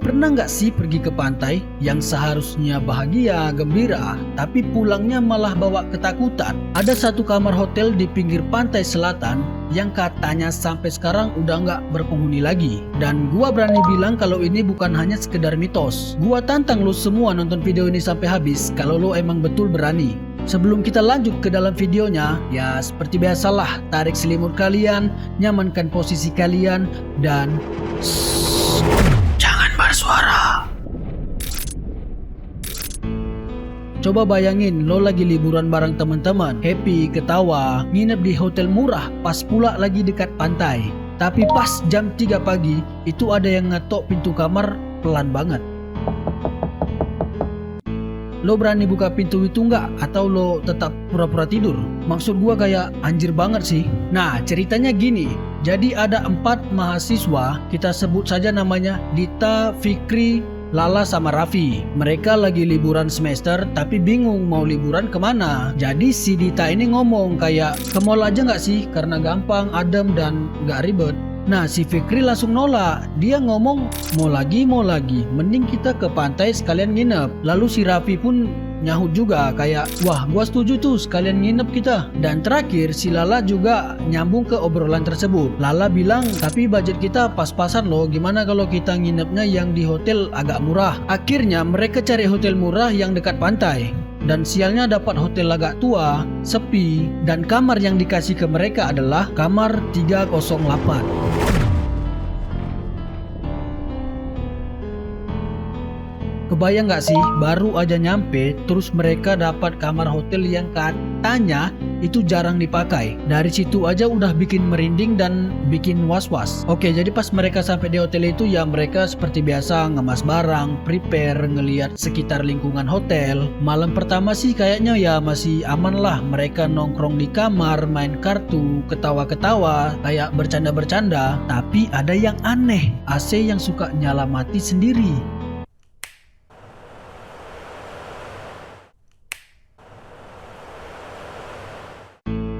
Pernah nggak sih pergi ke pantai yang seharusnya bahagia, gembira, tapi pulangnya malah bawa ketakutan? Ada satu kamar hotel di pinggir pantai selatan yang katanya sampai sekarang udah nggak berpenghuni lagi. Dan gua berani bilang kalau ini bukan hanya sekedar mitos. Gua tantang lo semua nonton video ini sampai habis kalau lo emang betul berani. Sebelum kita lanjut ke dalam videonya, ya seperti biasalah, tarik selimut kalian, nyamankan posisi kalian, dan jangan bersuara. Coba bayangin lo lagi liburan bareng teman-teman, happy, ketawa, nginep di hotel murah, pas pula lagi dekat pantai. Tapi pas jam 3 pagi, itu ada yang ngetok pintu kamar pelan banget. Lo berani buka pintu itu nggak? Atau lo tetap pura-pura tidur? Maksud gua kayak anjir banget sih. Nah ceritanya gini, jadi ada 4 mahasiswa, kita sebut saja namanya Dita, Fikri, Lala sama Raffi. Mereka lagi liburan semester tapi bingung mau liburan kemana. Jadi si Dita ini ngomong kayak, ke mall aja nggak sih? Karena gampang, adem dan nggak ribet. Nah si Fikri langsung nolak. Dia ngomong mau lagi, mending kita ke pantai sekalian nginep. Lalu si Raffi pun nyahut juga kayak, wah gua setuju tuh sekalian nginep kita. Dan terakhir si Lala juga nyambung ke obrolan tersebut. Lala bilang, tapi budget kita pas-pasan loh, gimana kalau kita nginepnya yang di hotel agak murah. Akhirnya mereka cari hotel murah yang dekat pantai. Dan sialnya dapat hotel agak tua, sepi, dan kamar yang dikasih ke mereka adalah kamar 308. Kebayang gak sih, baru aja nyampe, terus mereka dapat kamar hotel yang katanya itu jarang dipakai. Dari situ aja udah bikin merinding dan bikin was-was. Oke, jadi pas mereka sampai di hotel itu ya mereka seperti biasa ngemas barang, prepare, ngeliat sekitar lingkungan hotel. Malam pertama sih kayaknya ya masih aman lah. Mereka nongkrong di kamar, main kartu, ketawa-ketawa, kayak bercanda-bercanda. Tapi ada yang aneh, AC yang suka nyala mati sendiri.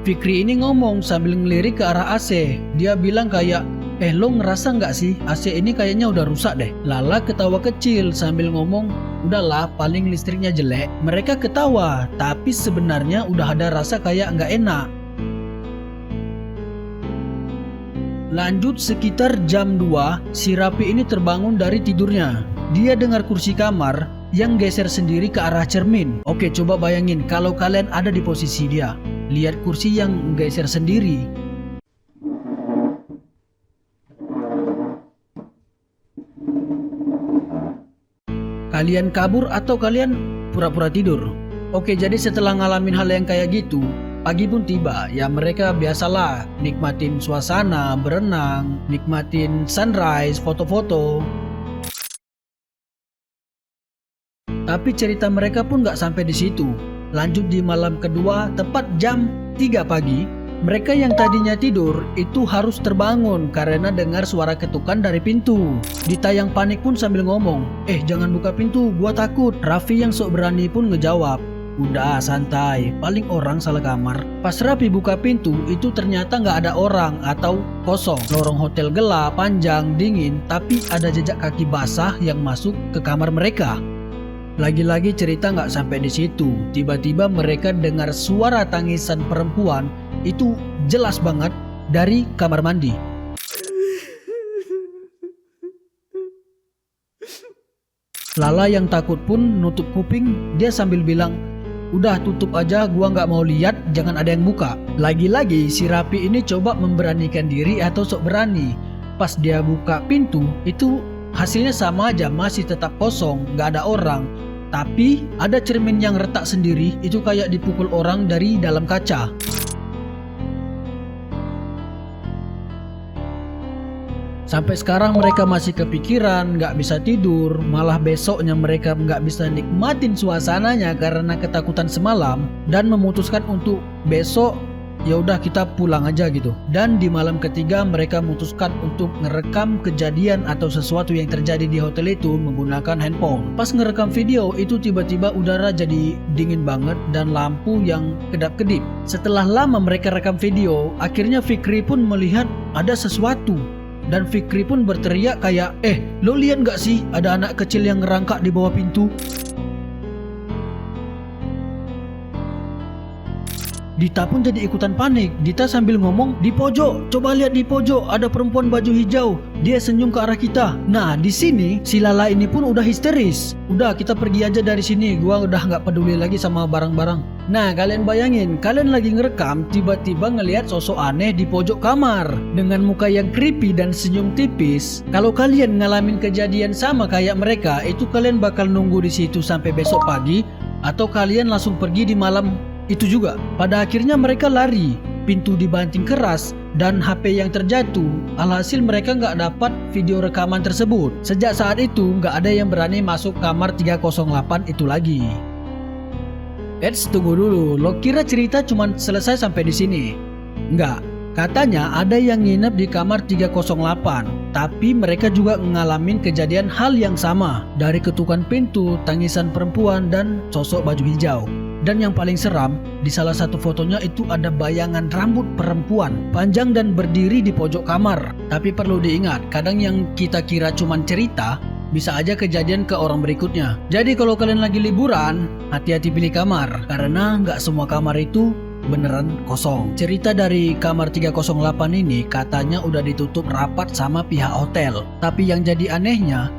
Fikri ini ngomong sambil ngelirik ke arah AC. Dia bilang kayak, lo ngerasa nggak sih AC ini kayaknya udah rusak deh. Lala ketawa kecil sambil ngomong, udahlah paling listriknya jelek. Mereka ketawa, tapi sebenarnya udah ada rasa kayak nggak enak. Lanjut sekitar jam 2, si Raffi ini terbangun dari tidurnya. Dia dengar kursi kamar yang geser sendiri ke arah cermin. Oke, coba bayangin kalau kalian ada di posisi dia. Lihat kursi yang geser sendiri. Kalian kabur atau kalian pura-pura tidur? Oke, jadi setelah ngalamin hal yang kayak gitu, pagi pun tiba. Ya mereka biasalah nikmatin suasana, berenang, nikmatin sunrise, foto-foto. Tapi cerita mereka pun gak sampai di situ. Lanjut di malam kedua, tepat jam 3 pagi, mereka yang tadinya tidur itu harus terbangun karena dengar suara ketukan dari pintu. Dita yang panik pun sambil ngomong, jangan buka pintu, gua takut. Raffi yang sok berani pun ngejawab, udah santai, paling orang salah kamar. Pas Raffi buka pintu, itu ternyata nggak ada orang atau kosong. Lorong hotel gelap, panjang, dingin, tapi ada jejak kaki basah yang masuk ke kamar mereka. Lagi-lagi cerita nggak sampai di situ. Tiba-tiba mereka dengar suara tangisan perempuan itu jelas banget dari kamar mandi. Lala yang takut pun nutup kuping. Dia sambil bilang, udah tutup aja, gua nggak mau lihat, jangan ada yang buka. Lagi-lagi si Raffi ini coba memberanikan diri atau sok berani. Pas dia buka pintu itu hasilnya sama aja, masih tetap kosong, gak ada orang. Tapi ada cermin yang retak sendiri, itu kayak dipukul orang dari dalam kaca. Sampai sekarang mereka masih kepikiran, gak bisa tidur. Malah besoknya mereka gak bisa nikmatin suasananya karena ketakutan semalam. Dan memutuskan untuk besok ya udah kita pulang aja gitu. Dan di malam ketiga mereka memutuskan untuk ngerekam kejadian atau sesuatu yang terjadi di hotel itu menggunakan handphone. Pas ngerekam video itu tiba-tiba udara jadi dingin banget dan lampu yang kedap-kedip. Setelah lama mereka rekam video, akhirnya Fikri pun melihat ada sesuatu Dan Fikri pun berteriak kayak, lo lihat gak sih ada anak kecil yang ngerangkak di bawah pintu? Dita pun jadi ikutan panik. Dita sambil ngomong, di pojok, coba lihat di pojok, ada perempuan baju hijau. Dia senyum ke arah kita. Nah, di sini si Lala ini pun udah histeris. Udah, kita pergi aja dari sini. Gua udah nggak peduli lagi sama barang-barang. Nah, kalian bayangin, kalian lagi ngerekam, tiba-tiba ngelihat sosok aneh di pojok kamar dengan muka yang creepy dan senyum tipis. Kalau kalian ngalamin kejadian sama kayak mereka, itu kalian bakal nunggu di situ sampai besok pagi, atau kalian langsung pergi di malam itu juga. Pada akhirnya mereka lari, pintu dibanting keras, dan HP yang terjatuh. Alhasil mereka nggak dapat video rekaman tersebut. Sejak saat itu nggak ada yang berani masuk kamar 308 itu lagi. Tunggu dulu, lo kira cerita cuma selesai sampai di sini? Nggak, katanya ada yang nginep di kamar 308, tapi mereka juga ngalamin kejadian hal yang sama. Dari ketukan pintu, tangisan perempuan, dan sosok baju hijau. Dan yang paling seram, di salah satu fotonya itu ada bayangan rambut perempuan panjang dan berdiri di pojok kamar. Tapi perlu diingat, kadang yang kita kira cuman cerita bisa aja kejadian ke orang berikutnya. Jadi kalau kalian lagi liburan, hati-hati pilih kamar, karena nggak semua kamar itu beneran kosong. Cerita dari kamar 308 ini katanya udah ditutup rapat sama pihak hotel. Tapi yang jadi anehnya,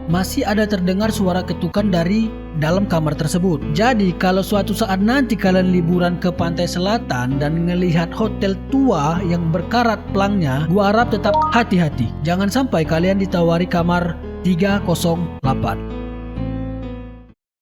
masih ada terdengar suara ketukan dari dalam kamar tersebut. Jadi kalau suatu saat nanti kalian liburan ke pantai selatan dan ngelihat hotel tua yang berkarat pelangnya, gua harap tetap hati-hati. Jangan sampai kalian ditawari kamar 308.